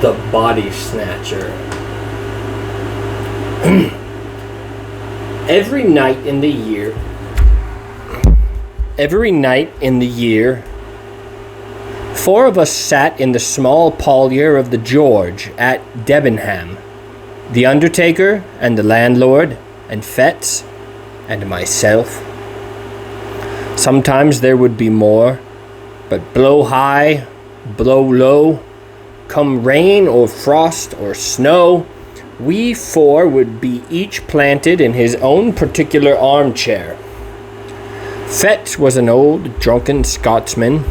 The Body Snatcher. Every night in the year, four of us sat in the small parlour of the George at Debenham. The undertaker and the landlord and Fetz and myself. Sometimes there would be more, but blow high, blow low, come rain or frost or snow, we four would be each planted in his own particular armchair. Fetz was an old, drunken Scotsman,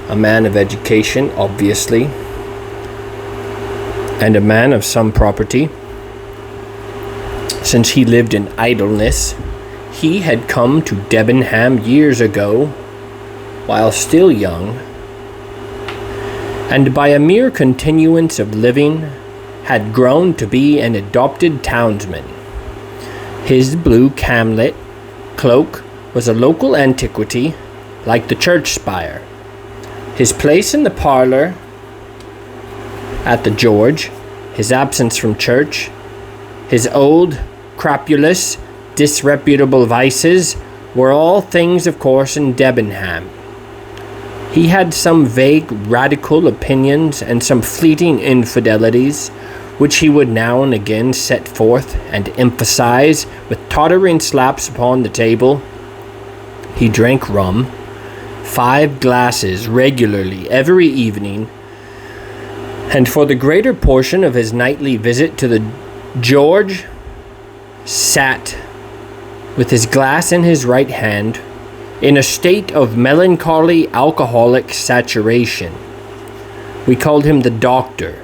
a man of education, obviously, and a man of some property. Since he lived in idleness, he had come to Debenham years ago, while still young, and by a mere continuance of living, had grown to be an adopted townsman. His blue camlet cloak was a local antiquity, like the church spire. His place in the parlour at the George, his absence from church, his old, crapulous, disreputable vices were all things of course in Debenham. He had some vague radical opinions and some fleeting infidelities, which he would now and again set forth and emphasize with tottering slaps upon the table. He drank rum, 5 glasses regularly every evening, and for the greater portion of his nightly visit to the George, sat with his glass in his right hand, in a state of melancholy alcoholic saturation. We called him the doctor,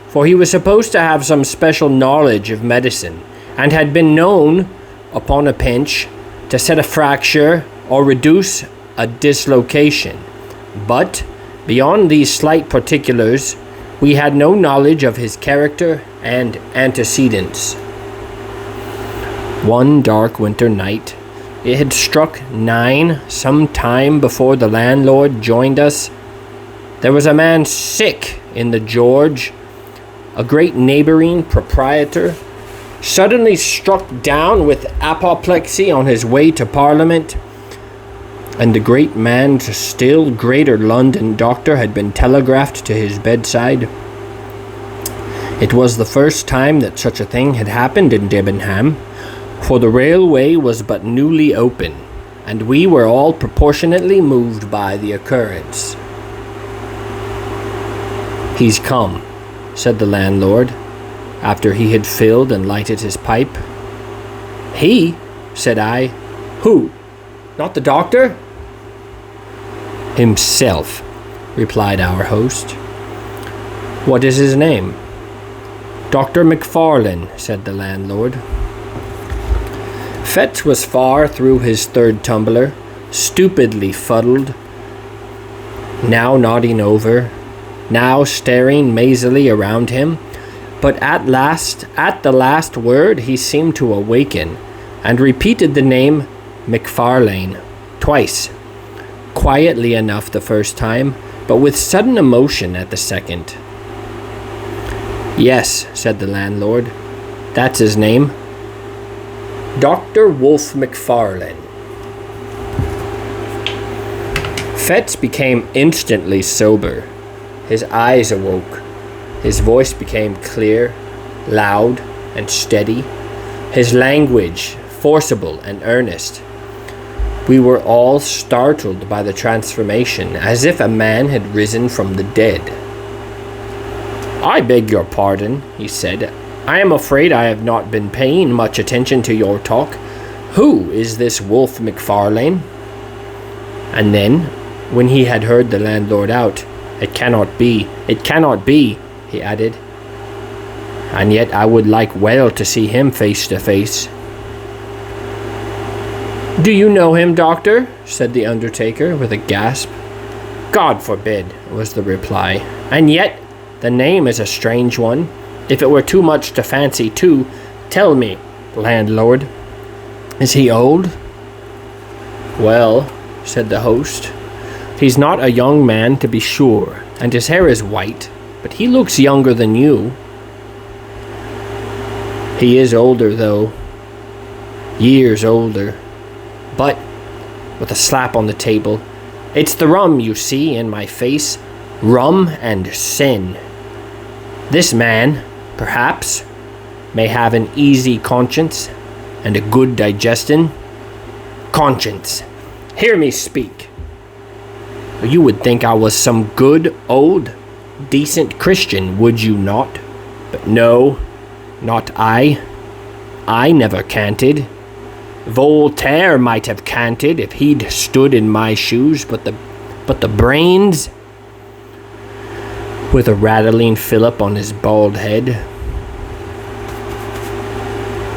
for he was supposed to have some special knowledge of medicine, and had been known, upon a pinch, to set a fracture or reduce a dislocation. But, beyond these slight particulars, we had no knowledge of his character and antecedents. One dark winter night, it had struck 9 some time before the landlord joined us. There was a man sick in the George, a great neighbouring proprietor, suddenly struck down with apoplexy on his way to Parliament, and the great man's still greater London doctor had been telegraphed to his bedside. It was the first time that such a thing had happened in Debenham, for the railway was but newly open, and we were all proportionately moved by the occurrence. "He's come," said the landlord, after he had filled and lighted his pipe. "He?" said I. "Who? Not the doctor?" "Himself," replied our host. "What is his name?" "Dr. McFarlane," said the landlord. Fetz was far through his 3rd tumbler, stupidly fuddled, now nodding over, now staring mazily around him, but at the last word he seemed to awaken, and repeated the name McFarlane twice, quietly enough the first time, but with sudden emotion at the second. "Yes," said the landlord, "that's his name. Dr. Wolfe McFarlane." Fetz became instantly sober. His eyes awoke. His voice became clear, loud, and steady. His language forcible and earnest. We were all startled by the transformation, as if a man had risen from the dead. "I beg your pardon," he said. "I am afraid I have not been paying much attention to your talk. Who is this Wolfe McFarlane?" And then, when he had heard the landlord out, it cannot be, he added. "And yet I would like well to see him face to face." "Do you know him, doctor?" said the undertaker with a gasp. "God forbid," was the reply. "And yet the name is a strange one. If it were too much to fancy too, tell me, landlord, is he old?" "Well," said the host, "he's not a young man to be sure, and his hair is white, but he looks younger than you." "He is older, though. Years older. But," with a slap on the table, "it's the rum you see in my face. Rum and sin. This man, perhaps, may have an easy conscience and a good digestion. Conscience. Hear me speak. You would think I was some good, old, decent Christian, would you not? But no, not I. I never canted. Voltaire might have canted if he'd stood in my shoes, but the brains," with a rattling fillip on his bald head,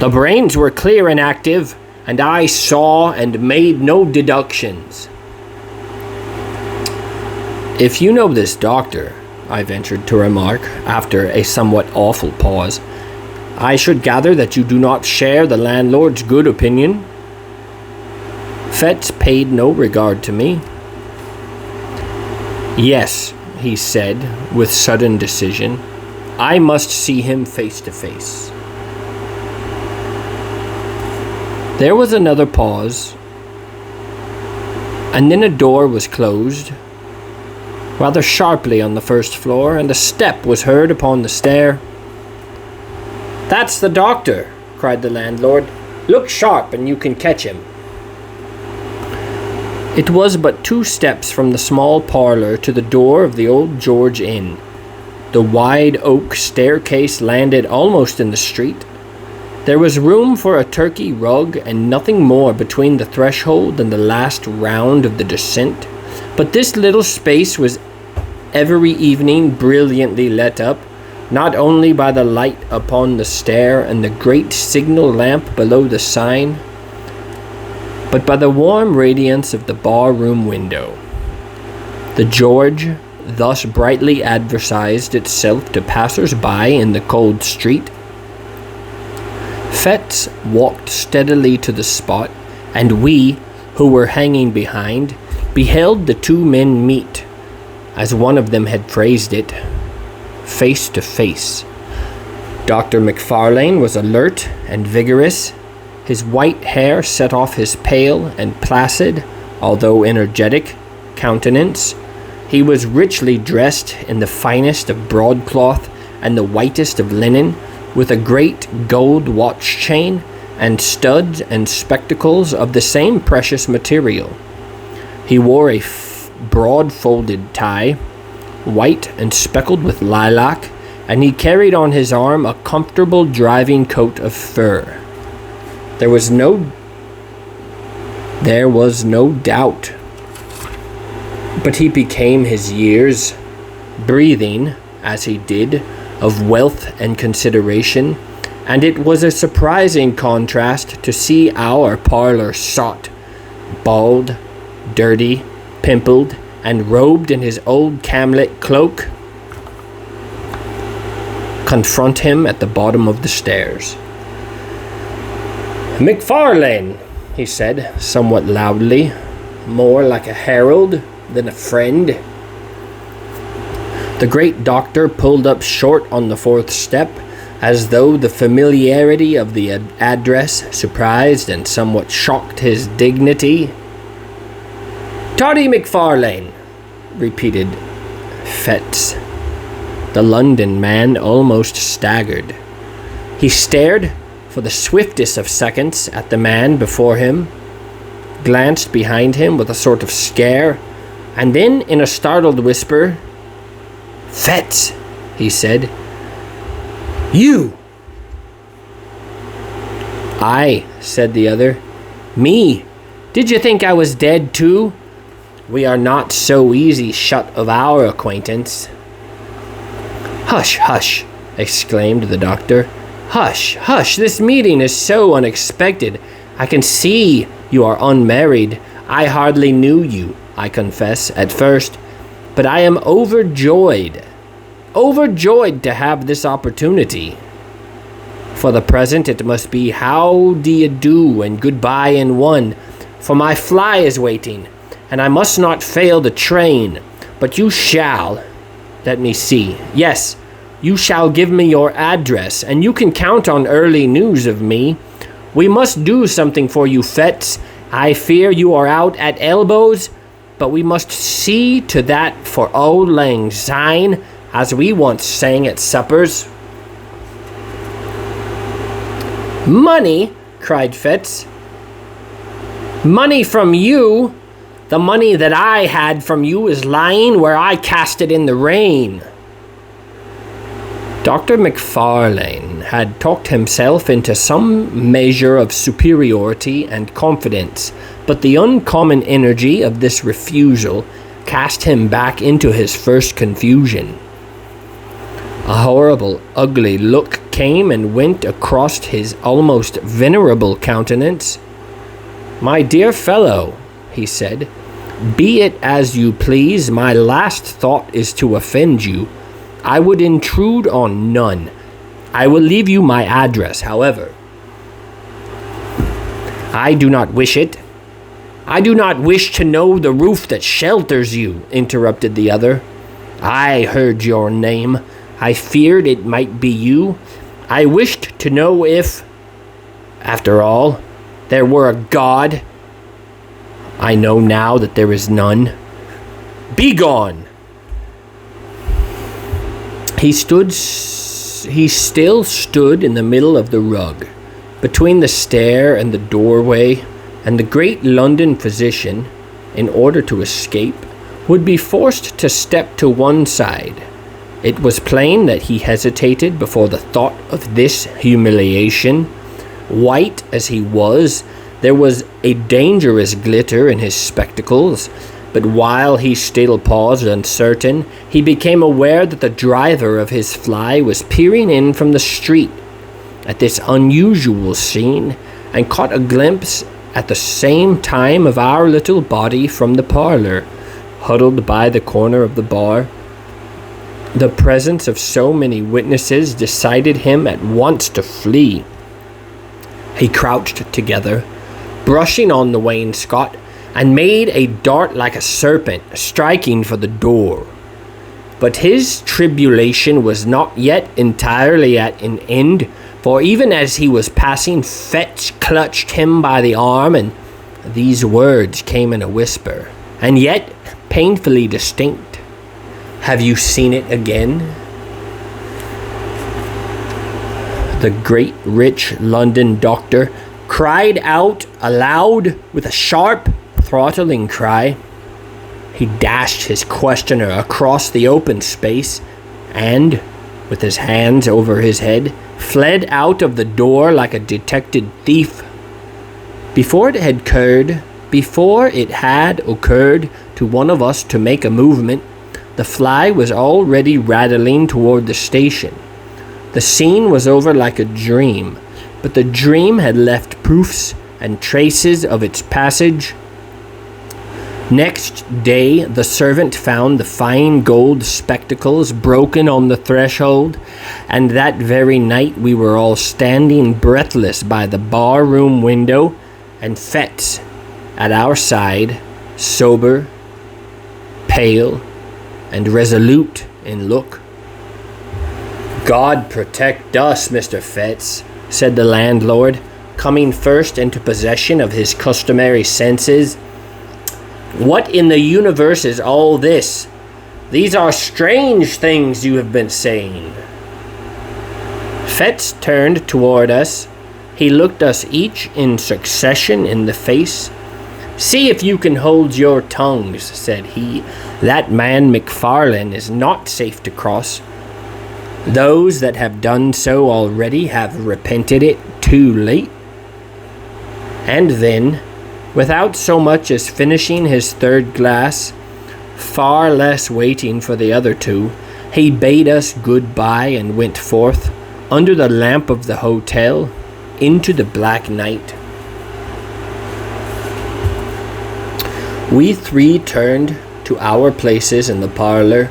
"the brains were clear and active, and I saw and made no deductions." "If you know this doctor," I ventured to remark, after a somewhat awful pause, "I should gather that you do not share the landlord's good opinion." Fettes paid no regard to me. "Yes," he said, with sudden decision, "I must see him face to face." There was another pause, and then a door was closed, rather sharply on the first floor, and a step was heard upon the stair. "That's the doctor," cried the landlord. "Look sharp and you can catch him." It was but 2 steps from the small parlour to the door of the Old George Inn. The wide oak staircase landed almost in the street. There was room for a Turkey rug and nothing more between the threshold and the last round of the descent, but this little space was every evening brilliantly lit up, not only by the light upon the stair and the great signal lamp below the sign, but by the warm radiance of the bar-room window. The George thus brightly advertised itself to passers-by in the cold street. Fettes walked steadily to the spot, and we, who were hanging behind, beheld the 2 men meet, as one of them had phrased it, face to face. Dr. MacFarlane was alert and vigorous, his white hair set off his pale and placid, although energetic, countenance. He was richly dressed in the finest of broadcloth and the whitest of linen, with a great gold watch chain and studs and spectacles of the same precious material. He wore a broad-folded tie, white and speckled with lilac, and he carried on his arm a comfortable driving coat of fur. There was no doubt but he became his years, breathing, as he did, of wealth and consideration, and it was a surprising contrast to see our parlour sot, bald, dirty, pimpled, and robed in his old camlet cloak, confront him at the bottom of the stairs. "MacFarlane," he said, somewhat loudly, more like a herald than a friend. The great doctor pulled up short on the 4th step, as though the familiarity of the address surprised and somewhat shocked his dignity. "Toddy MacFarlane," repeated Fettes. The London man almost staggered. He stared for the swiftest of seconds at the man before him, glanced behind him with a sort of scare, and then in a startled whisper, "Fettes," he said. "You!" "Aye," said the other. "Me! Did you think I was dead too? We are not so easy shut of our acquaintance." "Hush, hush!" exclaimed the doctor. "Hush, hush! This meeting is so unexpected. I can see you are unmarried. I hardly knew you, I confess, at first, but I am overjoyed to have this opportunity. For the present it must be how d'ye do and goodbye in one, for my fly is waiting, and I must not fail the train, but you shall, Let me see. Yes, you shall give me your address, and you can count on early news of me. We must do something for you, Fetz. I fear you are out at elbows, but we must see to that for auld lang syne, as we once sang at suppers." "Money?" cried Fetz. "Money from you? The money that I had from you is lying where I cast it in the rain." Dr. MacFarlane had talked himself into some measure of superiority and confidence, but the uncommon energy of this refusal cast him back into his first confusion. A horrible, ugly look came and went across his almost venerable countenance. "My dear fellow," he said, "be it as you please. My last thought is to offend you. I would intrude on none. I will leave you my address, however." "I do not wish it. I do not wish to know the roof that shelters you," interrupted the other. "I heard your name. I feared it might be you. I wished to know if, after all, there were a God. I know now that there is none. Begone!" He still stood in the middle of the rug, between the stair and the doorway, and the great London physician, in order to escape, would be forced to step to one side. It was plain that he hesitated before the thought of this humiliation. White as he was, there was a dangerous glitter in his spectacles, but while he still paused uncertain, he became aware that the driver of his fly was peering in from the street at this unusual scene, and caught a glimpse at the same time of our little body from the parlor, huddled by the corner of the bar. The presence of so many witnesses decided him at once to flee. He crouched together, brushing on the wainscot, and made a dart like a serpent, striking for the door. But his tribulation was not yet entirely at an end, for even as he was passing, Fetz clutched him by the arm, and these words came in a whisper, and yet painfully distinct: "Have you seen it again?" The great rich London doctor cried out aloud with a sharp, throttling cry. He dashed his questioner across the open space, and, with his hands over his head, fled out of the door like a detected thief. Before it had occurred to one of us to make a movement, the fly was already rattling toward the station. The scene was over like a dream, but the dream had left proofs and traces of its passage. Next day, the servant found the fine gold spectacles broken on the threshold, and that very night we were all standing breathless by the bar-room window, and Fetz at our side, sober, pale, and resolute in look. "God protect us, Mr. Fetz," said the landlord, coming first into possession of his customary senses. "What in the universe is all this? These are strange things you have been saying." Fetz turned toward us. He looked us each in succession in the face. "See if you can hold your tongues," said he. "That man MacFarlane is not safe to cross. Those that have done so already have repented it too late." And then, without so much as finishing his third glass, far less waiting for the other two, he bade us good-bye and went forth, under the lamp of the hotel, into the black night. We three turned to our places in the parlor,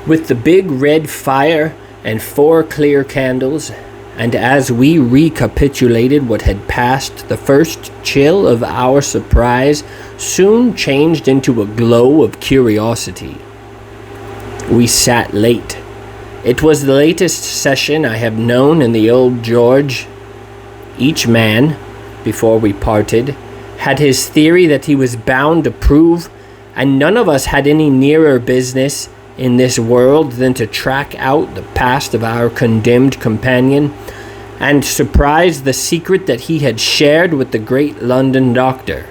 with the big red fire and 4 clear candles, and as we recapitulated what had passed, the first chill of our surprise soon changed into a glow of curiosity. We sat late. It was the latest session I have known in the Old George. Each man, before we parted, had his theory that he was bound to prove, and none of us had any nearer business in this world than to track out the past of our condemned companion and surprise the secret that he had shared with the great London doctor.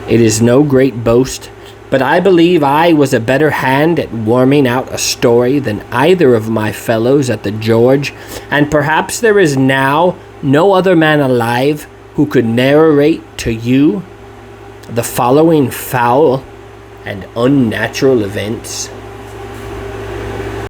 It is no great boast, but I believe I was a better hand at worming out a story than either of my fellows at the George, and perhaps there is now no other man alive who could narrate to you the following foul and unnatural events.